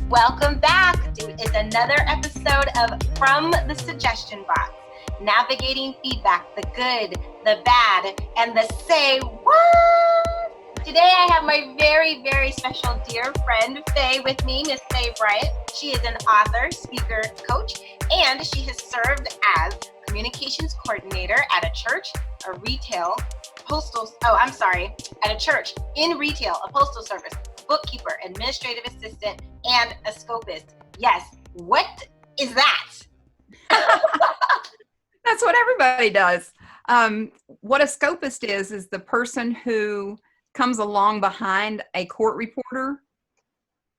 Welcome back. It's another episode of From the Suggestion Box, navigating feedback, the good, the bad, and the say what. Today I have my very, very special dear friend, Faye, with me, Miss Faye Bryant. She is an author, speaker, coach, and she has served as communications coordinator at a church, a church, in retail, a postal service, bookkeeper, administrative assistant, and a scopist. Yes, what is that? That's what everybody does. What a scopist is the person who comes along behind a court reporter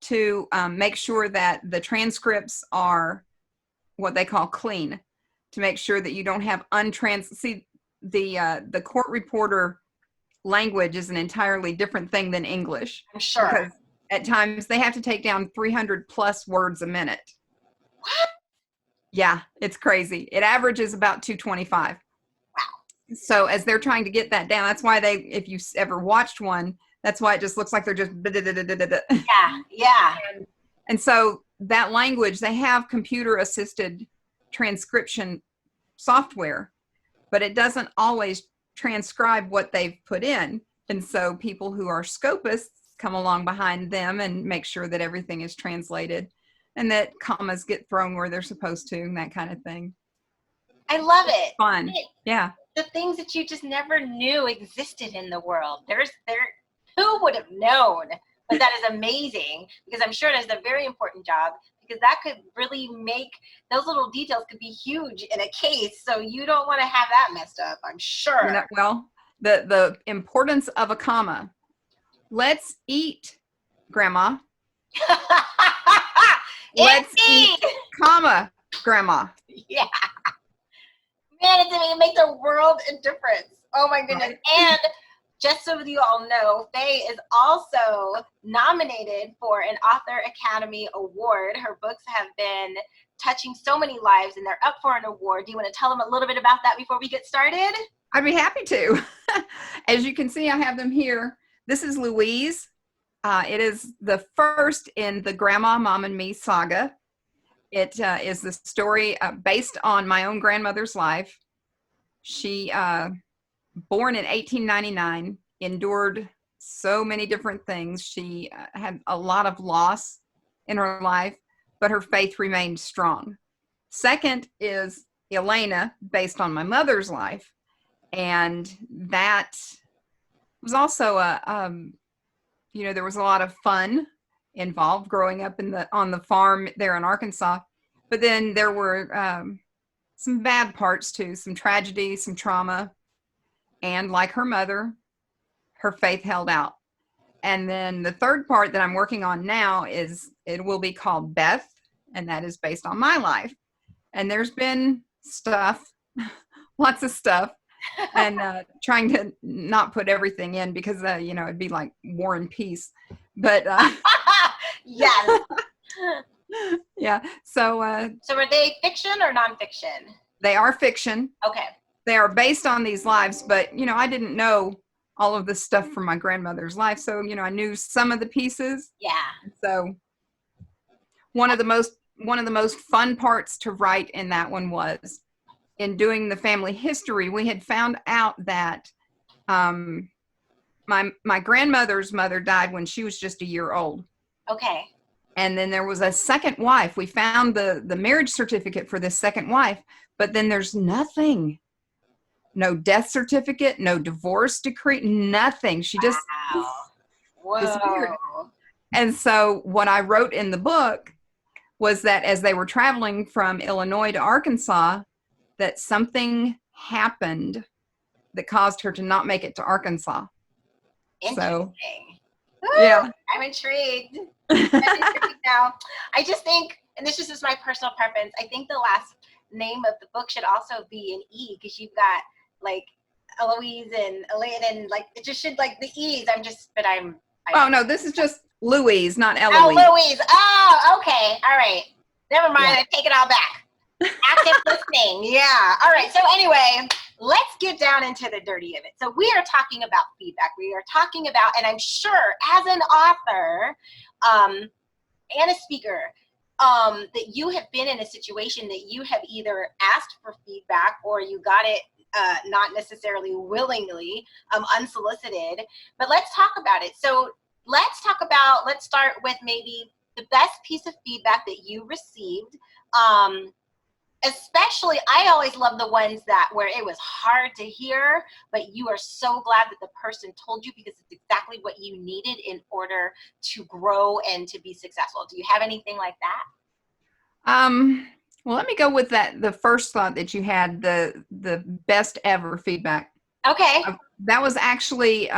to make sure that the transcripts are what they call clean, to make sure that you don't have the court reporter language is an entirely different thing than English. I'm sure. Because at times they have to take down 300 plus words a minute. What? Yeah, it's crazy. It averages about 225. Wow. So as they're trying to get that down, that's why if you ever watched one, that's why it just looks like they're just. Yeah. And so that language, they have computer assisted transcription software, but it doesn't always transcribe what they've put in. And so people who are scopists come along behind them and make sure that everything is translated and that commas get thrown where they're supposed to and that kind of thing. I love it. Fun. Yeah. The things that you just never knew existed in the world. Who would have known? But that is amazing, because I'm sure it is a very important job, because that could really make, those little details could be huge in a case. So you don't want to have that messed up, I'm sure. Well, the importance of a comma. Let's eat, Grandma. Let's eat, comma, Grandma. Yeah. Man, it makes a world of difference. Oh my goodness. Right. And just so you all know, Faye is also nominated for an Author Academy Award. Her books have been touching so many lives, and they're up for an award. Do you want to tell them a little bit about that before we get started? I'd be happy to. As you can see, I have them here. This is Louise. It is the first in the Grandma, Mom, and Me saga. It is the story based on my own grandmother's life. She, born in 1899, endured so many different things. She had a lot of loss in her life, but her faith remained strong. Second is Elena, based on my mother's life. And that was also there was a lot of fun involved growing up on the farm there in Arkansas. But then there were some bad parts too, some tragedy, some trauma. And like her mother, her faith held out. And then the third part that I'm working on now it will be called Beth, and that is based on my life. And there's been stuff, lots of stuff, and trying to not put everything in because, it'd be like War and Peace. But yes. Yeah. So are they fiction or nonfiction? They are fiction. Okay. They are based on these lives, but, I didn't know all of this stuff from my grandmother's life. So, I knew some of the pieces. Yeah. So one of the most fun parts to write in that one was in doing the family history, we had found out that my grandmother's mother died when she was just a year old. Okay. And then there was a second wife. We found the marriage certificate for this second wife, but then there's nothing. No death certificate, no divorce decree, nothing. She just disappeared. And so what I wrote in the book was that as they were traveling from Illinois to Arkansas, that something happened that caused her to not make it to Arkansas. Interesting. So, yeah. I'm intrigued. Now. I just think, and this is just my personal preference, I think the last name of the book should also be an E, because you've got like Eloise and Elaine, and like it just should like the E's. Oh no, this is just Louise, not Eloise. Oh, Louise. Oh, okay. All right. Never mind. Yeah. I take it all back. Active listening. Yeah. All right. So anyway, let's get down into the dirty of it. So we are talking about feedback. We are talking about, and I'm sure as an author, and a speaker, that you have been in a situation that you have either asked for feedback or you got it not necessarily willingly, unsolicited. But let's talk about it. So let's start with maybe the best piece of feedback that you received. Especially, I always love the ones that where it was hard to hear, but you are so glad that the person told you because it's exactly what you needed in order to grow and to be successful. Do you have anything like that? Well, let me go with the first thought that you had, the best ever feedback. Okay. That was actually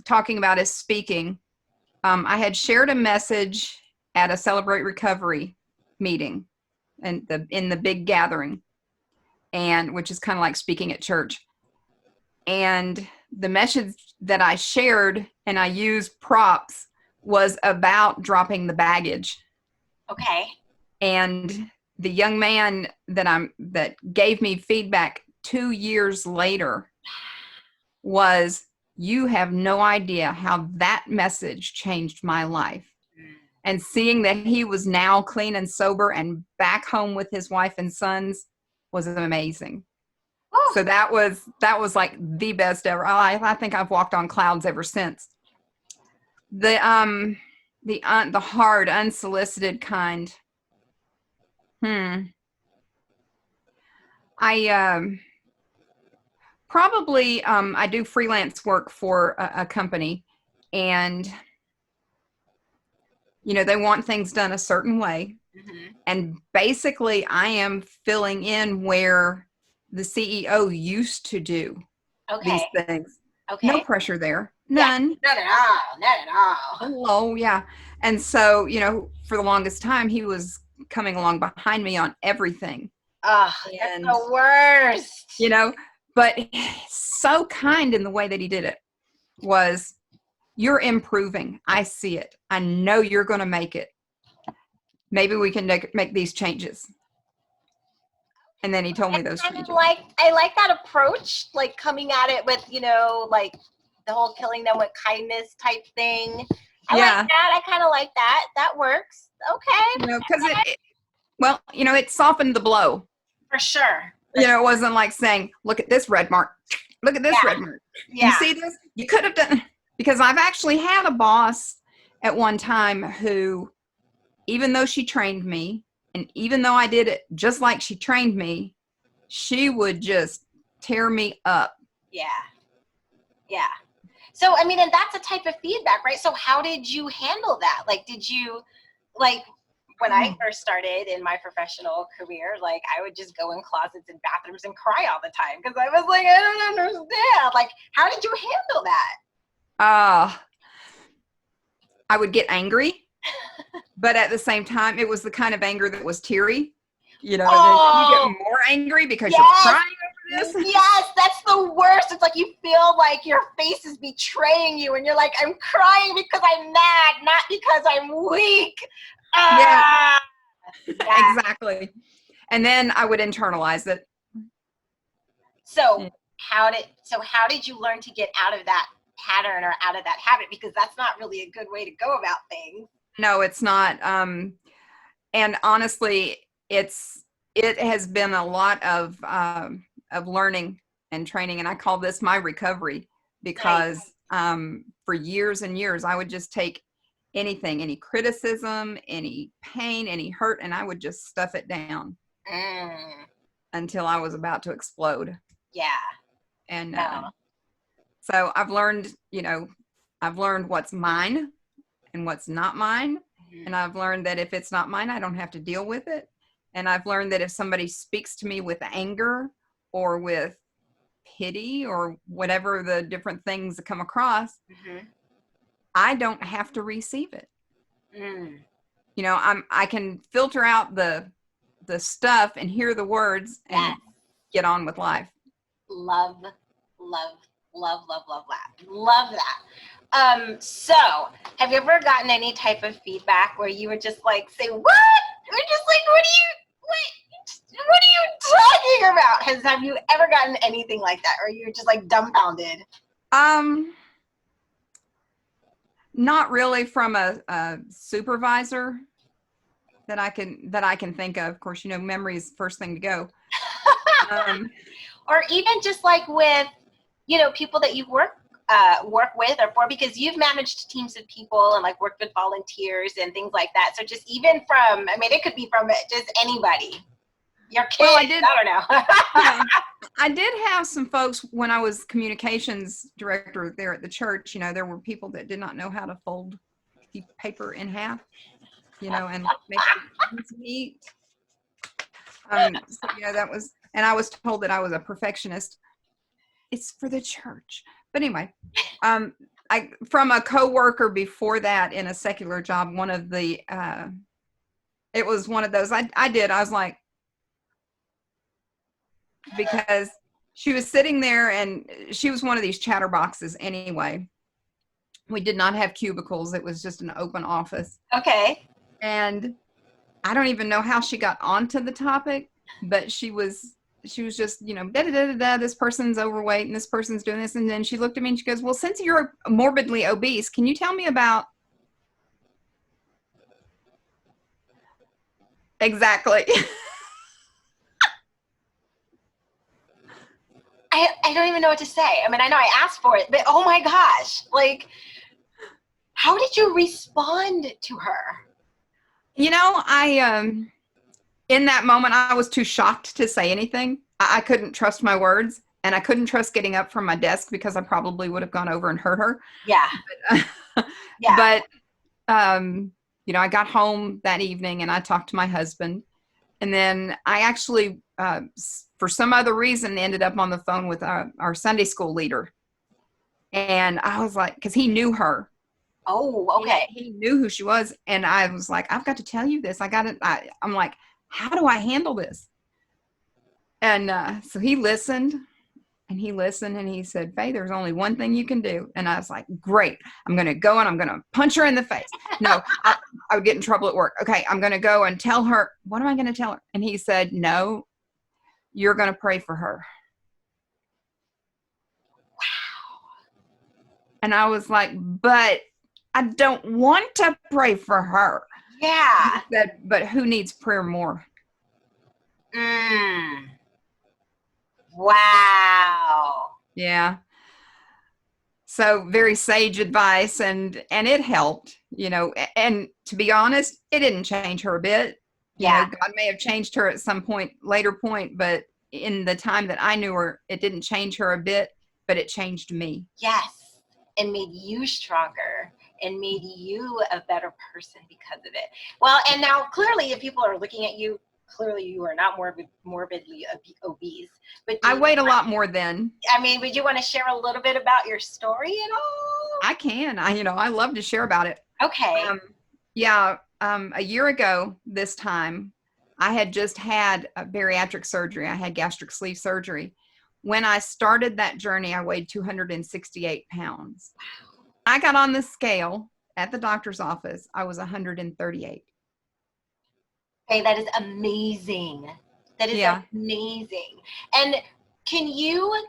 talking about as speaking. I had shared a message at a Celebrate Recovery meeting and in the big gathering, and which is kind of like speaking at church. And the message that I shared, and I used props, was about dropping the baggage. Okay. And the young man that gave me feedback 2 years later was, you have no idea how that message changed my life. And seeing that he was now clean and sober and back home with his wife and sons was amazing. Ooh. So that was like the best ever. I think I've walked on clouds ever since. The hard, unsolicited kind. I probably I do freelance work for a company, and they want things done a certain way. Mm-hmm. And basically I am filling in where the CEO used to do these things. Okay. No pressure there. None. Yeah, not at all. Hello, yeah. And so, for the longest time, he was coming along behind me on everything. Oh, that's the worst. But so kind in the way that he did it was, you're improving. I see it. I know you're going to make it. Maybe we can make these changes. And then he told me those changes. I like that approach, like coming at it with, like the whole killing them with kindness type thing. I like that. I kind of like that. That works. Okay. Because it softened the blow. For sure. It wasn't like saying, look at this red mark. Look at this red mark. Yeah. You see this? You could have done, because I've actually had a boss at one time who, even though she trained me, and even though I did it just like she trained me, she would just tear me up. Yeah. Yeah. So, and that's a type of feedback, right? So how did you handle that? Like, when I first started in my professional career, I would just go in closets and bathrooms and cry all the time because I was like, I don't understand. Like, how did you handle that? I would get angry, but at the same time, it was the kind of anger that was teary. You get more angry because you're crying over this. Yes, that's the worst. It's like you feel like your face is betraying you, and you're like, I'm crying because I'm mad, not because I'm weak. Yeah. Exactly. And then I would internalize it. So how did you learn to get out of that pattern or out of that habit? Because that's not really a good way to go about things. No, it's not. And honestly, it has been a lot of learning and training, and I call this my recovery, because for years and years I would just take anything, any criticism, any pain, any hurt, and I would just stuff it down until I was about to explode. Yeah. And so I've learned what's mine and what's not mine. Mm-hmm. And I've learned that if it's not mine, I don't have to deal with it. And I've learned that if somebody speaks to me with anger or with pity or whatever the different things that come across, I don't have to receive it. I can filter out the stuff and hear the words and get on with life. Love that. So have you ever gotten any type of feedback where you were just like, say, what? We're just like, what are you talking about? Have you ever gotten anything like that? Or you're just like dumbfounded? Not really from a supervisor that I can think of. Of course, memory is the first thing to go. Or even just like with, people that you work with or for, because you've managed teams of people and like worked with volunteers and things like that. So just even from, it could be from just anybody. Your kids, well, I don't know. I did have some folks when I was communications director there at the church. There were people that did not know how to fold paper in half, and make it neat. So, that was, and I was told that I was a perfectionist. It's for the church. But anyway, from a coworker before that in a secular job, one of the, it was one of those, I was like, because she was sitting there and she was one of these chatterboxes anyway. We did not have cubicles. It was just an open office. Okay. And I don't even know how she got onto the topic, but she was just, this person's overweight and this person's doing this. And then she looked at me and she goes, well, since you're morbidly obese, can you tell me about? Exactly. I don't even know what to say. I know I asked for it, but oh my gosh, like, how did you respond to her? I, in that moment, I was too shocked to say anything. I couldn't trust my words, and I couldn't trust getting up from my desk because I probably would have gone over and hurt her. Yeah. Yeah. But, I got home that evening and I talked to my husband, and then I actually, for some other reason, ended up on the phone with our Sunday school leader. And I was like, because he knew her. Oh, okay. He knew who she was. And I was like, I've got to tell you this. I'm like, how do I handle this? And so he listened and he said, Faye, there's only one thing you can do. And I was like, great. I'm going to go and I'm going to punch her in the face. No, I would get in trouble at work. Okay, I'm going to go and tell her. What am I going to tell her? And he said, no, you're going to pray for her. Wow. And I was like, but I don't want to pray for her. Yeah. He said, but who needs prayer more? Wow. Yeah. So very sage advice, and it helped, and to be honest, it didn't change her a bit. Yeah. God may have changed her at some later point, but in the time that I knew her, it didn't change her a bit, but it changed me. Yes. And made you stronger and made you a better person because of it. Well, and now clearly if people are looking at you, clearly you are not morbidly obese. But I weighed a lot more then. Would you want to share a little bit about your story at all? I can. I love to share about it. Okay. A year ago this time, I had just had a bariatric surgery. I had gastric sleeve surgery. When I started that journey, I weighed 268 pounds. I got on the scale at the doctor's office. I was 138. Hey, that is amazing. That is amazing. And can you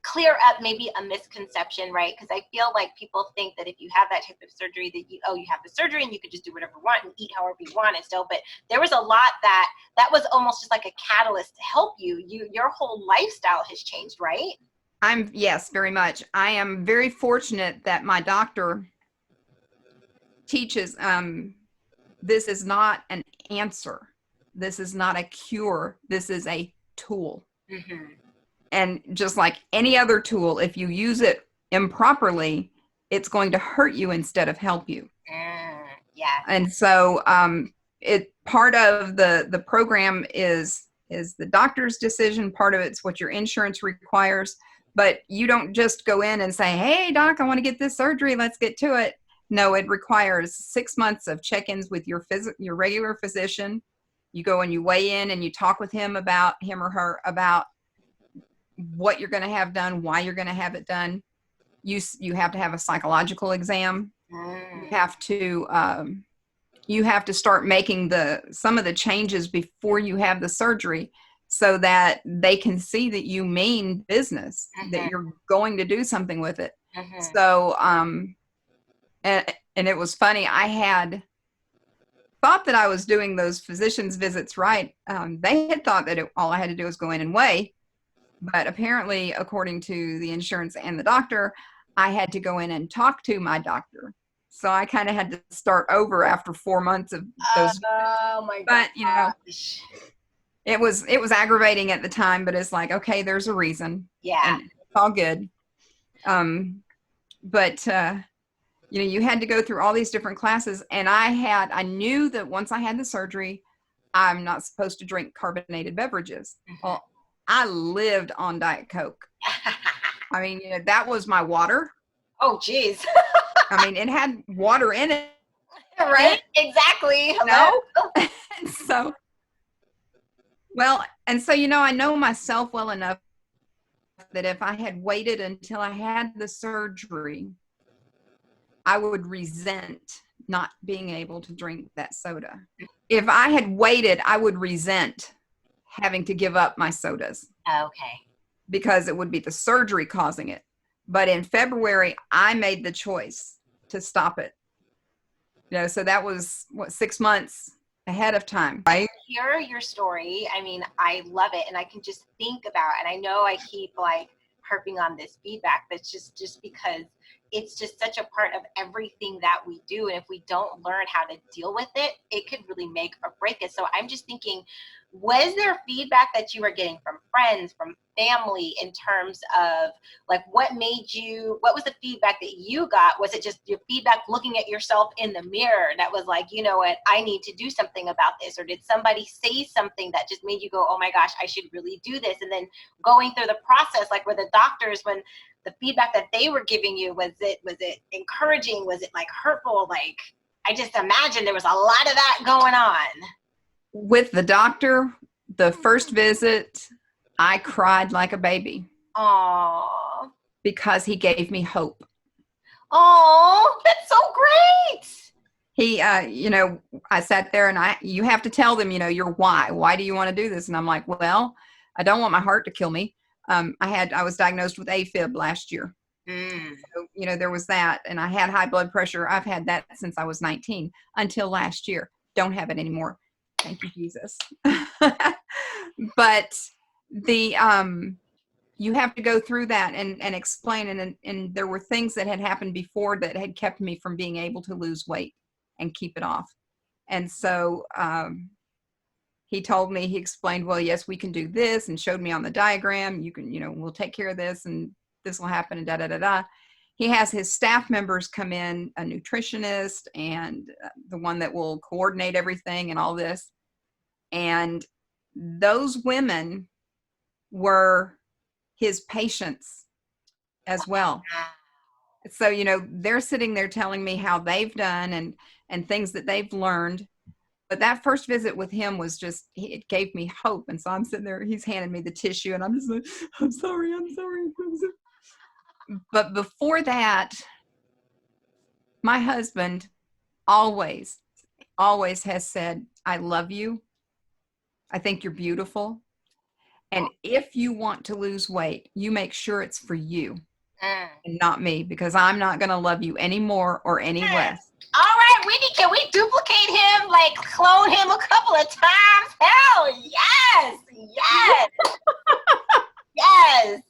clear up maybe a misconception, right? Because I feel like people think that if you have that type of surgery that you have the surgery and you could just do whatever you want and eat however you want and still, but there was a lot that was almost just like a catalyst to help you. Your whole lifestyle has changed, right? Yes, very much. I am very fortunate that my doctor teaches, this is not an answer. This is not a cure. This is a tool. Mm-hmm. And just like any other tool, if you use it improperly, it's going to hurt you instead of help you. Yeah. And so part of the program is the doctor's decision. Part of it's what your insurance requires. But you don't just go in and say, hey, doc, I want to get this surgery. Let's get to it. No, it requires 6 months of check-ins with your regular physician. You go and you weigh in and you talk with him or her about what you're going to have done, why you're going to have it done. You have to have a psychological exam. You have to start making some of the changes before you have the surgery so that they can see that you mean business, that you're going to do something with it. So, and it was funny. I had thought that I was doing those physician's visits right. They had thought that all I had to do was go in and weigh, but apparently, according to the insurance and the doctor, I had to go in and talk to my doctor. So I kind of had to start over after 4 months of those. Oh my gosh. But it was aggravating at the time, but it's like, okay, there's a reason. Yeah. And it's all good. But you had to go through all these different classes, and I knew that once I had the surgery, I'm not supposed to drink carbonated beverages. Well, I lived on Diet Coke. I mean, that was my water. Oh, geez. I mean, it had water in it. Right? Exactly. No. So, I know myself well enough that if I had waited until I had the surgery, I would resent not being able to drink that soda. If I had waited, I would resent having to give up my sodas. Okay. Because it would be the surgery causing it. But in February, I made the choice to stop it. So that was 6 months ahead of time, right? Hear your story. I mean, I love it. And I can just think about, and I know I keep like harping on this feedback, but it's just because it's just such a part of everything that we do. And if we don't learn how to deal with it, it could really make or break us. So I'm just thinking, was there feedback that you were getting from friends, from family, in terms of like what was the feedback that you got? Was it just your feedback looking at yourself in the mirror that was like, you know what, I need to do something about this? Or did somebody say something that just made you go, oh my gosh, I should really do this? And then going through the process, like were the doctors, when the feedback that they were giving you, was it encouraging? Was it like hurtful? Like, I just imagine there was a lot of that going on. With the doctor, the first visit, I cried like a baby. Aww. Because he gave me hope. Oh, that's so great. He, I sat there and you have to tell them, your why. Why do you want to do this? And I'm like, well, I don't want my heart to kill me. I was diagnosed with AFib last year. So, there was that. And I had high blood pressure. I've had that since I was 19 until last year. Don't have it anymore. Thank you, Jesus. But you have to go through that and explain. And there were things that had happened before that had kept me from being able to lose weight and keep it off. And so he explained, well, yes, we can do this, and showed me on the diagram, you can, we'll take care of this, and this will happen, and da, da, da, da. He has his staff members come in, a nutritionist and the one that will coordinate everything and all this. And those women were his patients as well. So, they're sitting there telling me how they've done and things that they've learned. But that first visit with him was just, it gave me hope. And so I'm sitting there, he's handing me the tissue, and I'm just like, I'm sorry. But before that, my husband always has said, I love you. I think you're beautiful. And if you want to lose weight, you make sure it's for you and not me, because I'm not going to love you any more or any less. All right, Whitney, can we duplicate him, like clone him a couple of times? Hell yes. Yes.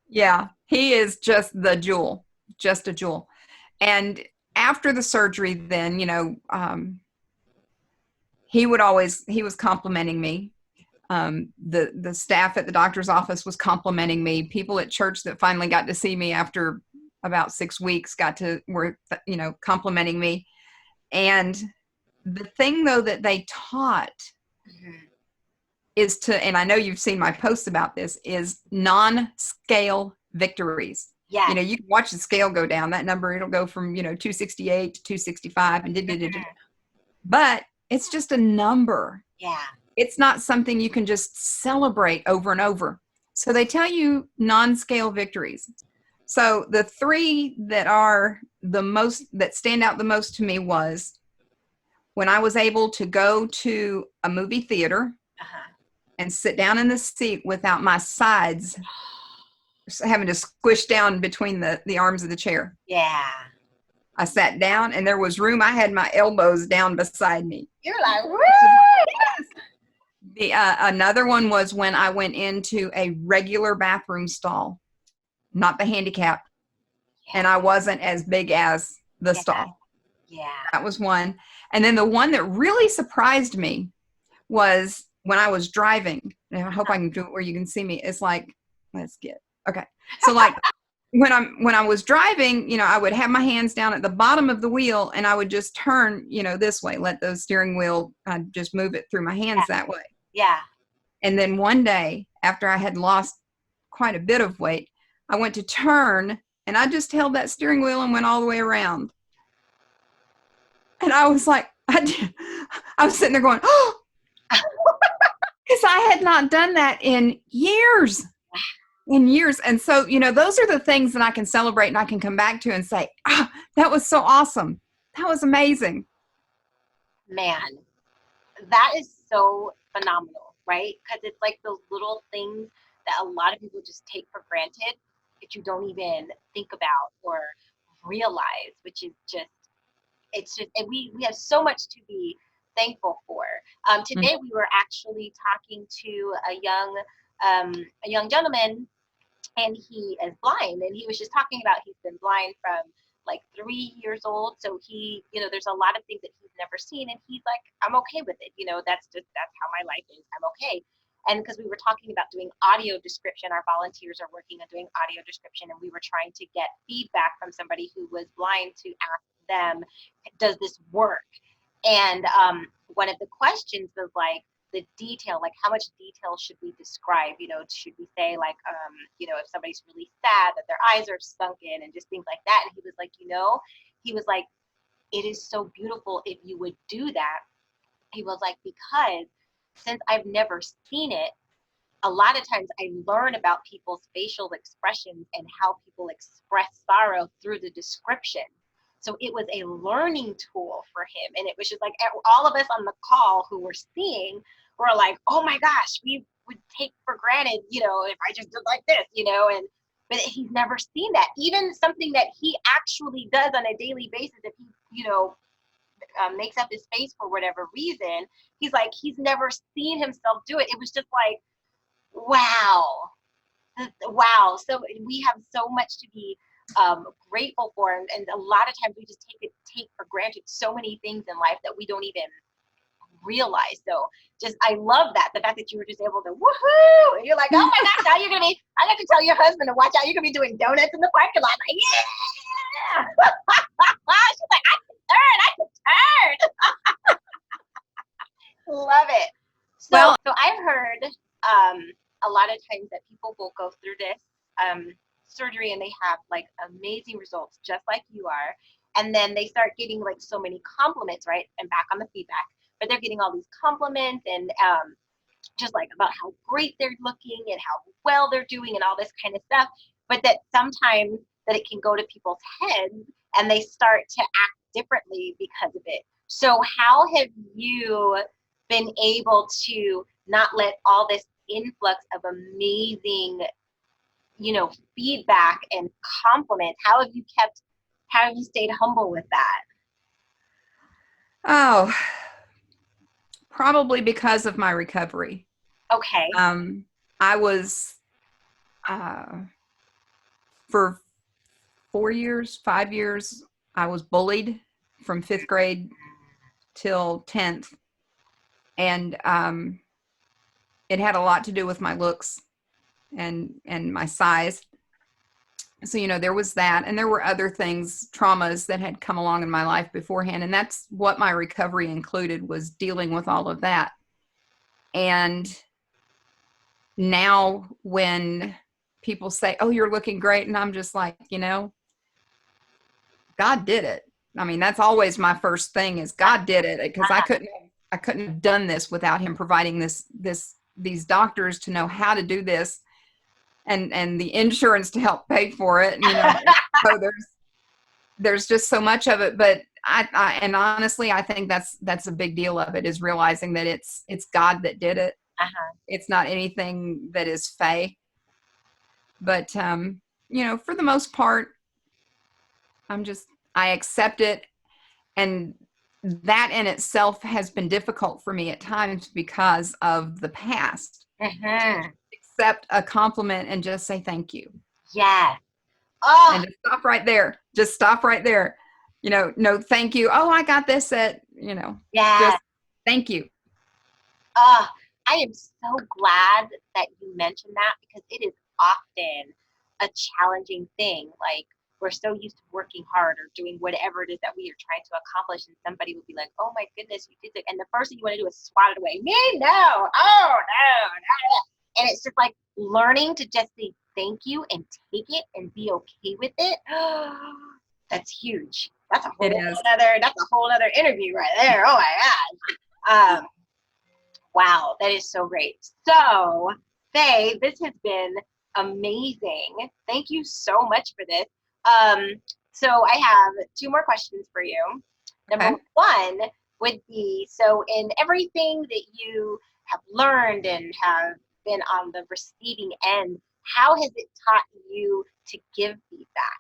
Yeah, he is just a jewel. And after the surgery, then, he was complimenting me. The staff at the doctor's office was complimenting me. People at church that finally got to see me after about 6 weeks were complimenting me. And the thing, though, that they taught is and I know you've seen my posts about this, is non-scale victories. Yeah. You can watch the scale go down. That number, it'll go from, 268 to 265 and but it's just a number. Yeah. It's not something you can just celebrate over and over. So they tell you non-scale victories. So the 3 that are that stand out the most to me was when I was able to go to a movie theater and sit down in the seat without my sides having to squish down between the arms of the chair. Yeah. I sat down and there was room. I had my elbows down beside me. You're like, woo! Another one was when I went into a regular bathroom stall, not the handicap, and I wasn't as big as the stall. Yeah. That was one. And then the one that really surprised me was when I was driving. And I hope I can do it where you can see me. It's like, okay. So like when I was driving, you know, I would have my hands down at the bottom of the wheel and I would just turn, you know, this way, let the steering wheel just move it through my hands that way. Yeah. And then one day after I had lost quite a bit of weight, I went to turn and I just held that steering wheel and went all the way around. And I was like, I was sitting there going, oh, because I had not done that in years. And so, you know, those are the things that I can celebrate and I can come back to and say, that was so awesome. That was amazing. Man, that is so phenomenal, right? Because it's like those little things that a lot of people just take for granted that you don't even think about or realize, which is just, and we have so much to be thankful for. Today we were actually talking to a young gentleman, and he is blind, and he was just talking about he's been blind from like 3 years old. So he, you know, there's a lot of things that he's never seen, and he's like, I'm okay with it. You know, that's how my life is. I'm okay. And because we were talking about doing audio description, our volunteers are working on doing audio description, and we were trying to get feedback from somebody who was blind to ask them, does this work? And one of the questions was like the detail, like how much detail should we describe? You know, should we say like, you know, if somebody's really sad that their eyes are sunken and just things like that? And he was like, you know, it is so beautiful if you would do that. He was like, because since I've never seen it, a lot of times I learn about people's facial expressions and how people express sorrow through the description. So it was a learning tool for him. And it was just like all of us on the call who were seeing were like, oh my gosh, we would take for granted, you know, if I just did like this, you know, but he's never seen that. Even something that he actually does on a daily basis, if he, you know, makes up his face for whatever reason, he's like, he's never seen himself do it. It was just like, wow. So we have so much to be grateful for, and a lot of times we just take for granted so many things in life that we don't even realize. So just, I love that, the fact that you were just able to woohoo, and you're like, oh my gosh, now you're gonna be, I got to tell your husband to watch out, you're gonna be doing donuts in the parking lot. Like, yeah. She's like, I can turn. Love it. So I've heard a lot of times that people will go through this surgery and they have like amazing results, just like you are, and then they start getting like so many compliments, right? And back on the feedback, but they're getting all these compliments and just like about how great they're looking and how well they're doing and all this kind of stuff, but that sometimes that it can go to people's heads and they start to act differently because of it. So how have you been able to not let all this influx of amazing, you know, feedback and compliments, how have you stayed humble with that? Oh, probably because of my recovery. Okay. I was for 5 years, I was bullied from 5th grade till 10th. And it had a lot to do with my looks and my size. So, you know, there was that. And there were other things, traumas that had come along in my life beforehand. And that's what my recovery included, was dealing with all of that. And now when people say, oh, you're looking great, and I'm just like, you know, God did it. I mean, that's always my first thing, is God did it, because I couldn't have done this without him providing these doctors to know how to do this, and the insurance to help pay for it. And, you know, so there's just so much of it. But and honestly, I think that's a big deal of it, is realizing that it's God that did it. It's not anything that is Faye. But you know, for the most part, I'm I accept it. And that in itself has been difficult for me at times because of the past. Mm-hmm. Accept a compliment and just say thank you. Yeah. Oh, And just stop right there. Just stop right there. No, thank you. Oh, I got this at, yeah. just thank you. Oh, I am so glad that you mentioned that because it is often a challenging thing. Like, we're so used to working hard or doing whatever it is that we are trying to accomplish, and somebody will be like, "Oh my goodness, you did it!" And the first thing you want to do is swat it away. Me, no, oh no. And it's just like learning to just say thank you and take it and be okay with it. That's huge. That's a whole other interview right there. Oh my gosh. Wow, that is so great. So, Faye, this has been amazing. Thank you so much for this. So I have two more questions for you. Number Okay. one would be, so in everything that you have learned and have been on the receiving end, how has it taught you to give feedback?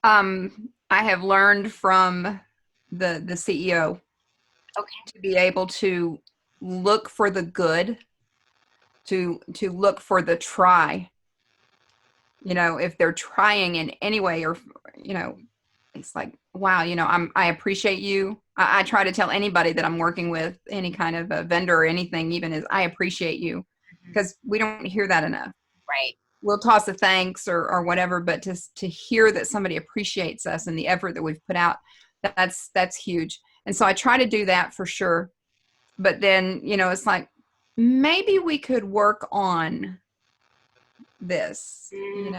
I have learned from the CEO Okay. to be able to look for the good, to look for the try. If they're trying in any way, or it's like, wow, I appreciate you. I try to tell anybody that I'm working with, any kind of a vendor or anything, even, is I appreciate you, because we don't hear that enough. Right. We'll toss a thanks or whatever, but to hear that somebody appreciates us and the effort that we've put out, that's huge. And so I try to do that for sure. But then, it's like, maybe we could work on this, Mm-hmm.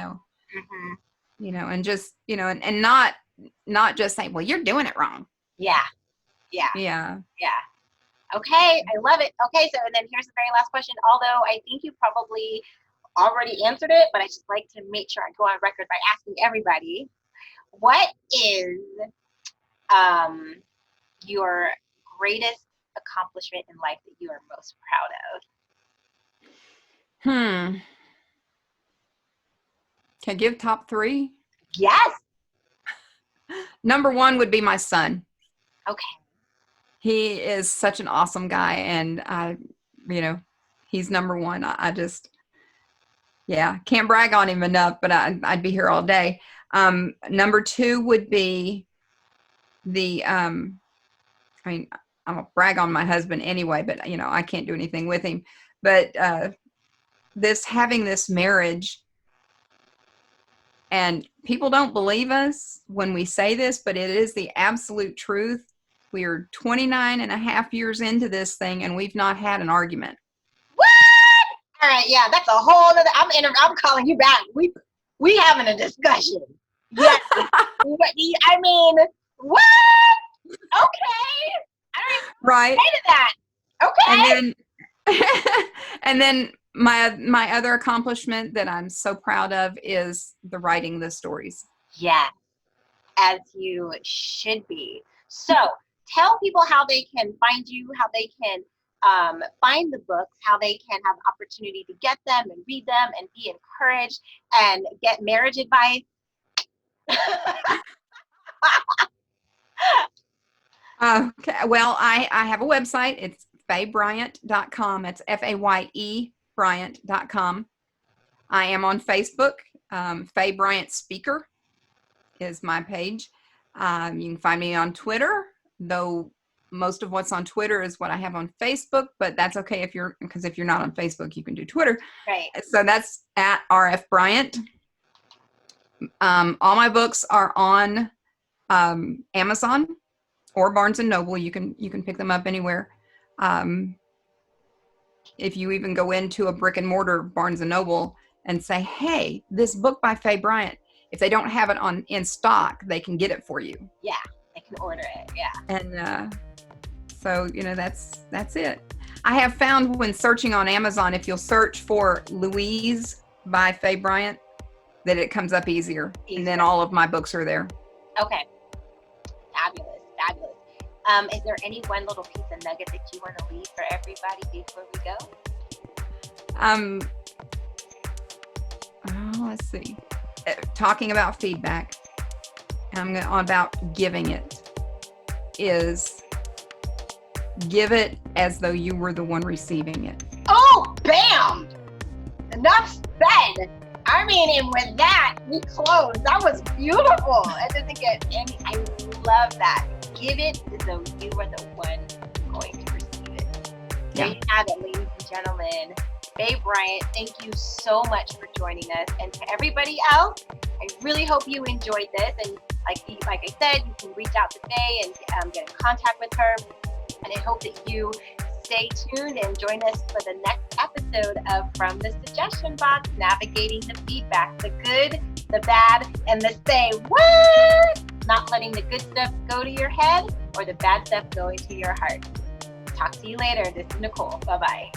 and just, and not just saying, well, you're doing it wrong. Yeah. Okay, I love it. Okay, so and then here's the very last question. Although I think you probably already answered it, but I just like to make sure I go on record by asking everybody, what is your greatest accomplishment in life that you are most proud of? Can I give top 3? Yes. Number 1 would be my son. Okay. He is such an awesome guy, and he's number 1. I just, can't brag on him enough, but I'd be here all day. Number 2 would be I'm gonna brag on my husband anyway, but I can't do anything with him. But having this marriage, and people don't believe us when we say this, but it is the absolute truth. We are 29 and a half years into this thing, and we've not had an argument. What? All right, yeah, that's a whole other. I'm calling you back. We having a discussion. Yes. I mean, what? Okay. I don't even right. say to that. Okay. And then my other accomplishment that I'm so proud of is the writing the stories. Yeah, as you should be. So tell people how they can find you, how they can find the books, how they can have opportunity to get them and read them and be encouraged and get marriage advice. Okay. Well, I have a website. It's faybryant.com. It's FAYE Bryant.com. I am on Facebook. Faye Bryant Speaker is my page. You can find me on Twitter, though most of what's on Twitter is what I have on Facebook, but that's okay because if you're not on Facebook, you can do Twitter. Right. So that's at RF Bryant. All my books are on Amazon or Barnes and Noble. You can pick them up anywhere. If you even go into a brick and mortar Barnes and Noble and say, hey, this book by Faye Bryant, if they don't have it in stock, they can get it for you. Yeah, they can order it. Yeah. And so, that's it. I have found when searching on Amazon, if you'll search for Louise by Faye Bryant, that it comes up easier. And then all of my books are there. Okay. Fabulous. Is there any one little piece of nugget that you want to leave for everybody before we go? Let's see. Talking about feedback. about giving it is give it as though you were the one receiving it. Oh, bam! Enough said. I mean, and with that, we close. That was beautiful. It doesn't get any. I love that. Give it as though you were the one going to receive it. There you have it, ladies and gentlemen. Faye Bryant, thank you so much for joining us. And to everybody else, I really hope you enjoyed this. And like I said, you can reach out to Faye and get in contact with her. And I hope that you stay tuned and join us for the next episode of From the Suggestion Box, navigating the feedback, the good, the bad, and the say what? Not letting the good stuff go to your head or the bad stuff go into your heart. Talk to you later. This is Nicole. Bye-bye.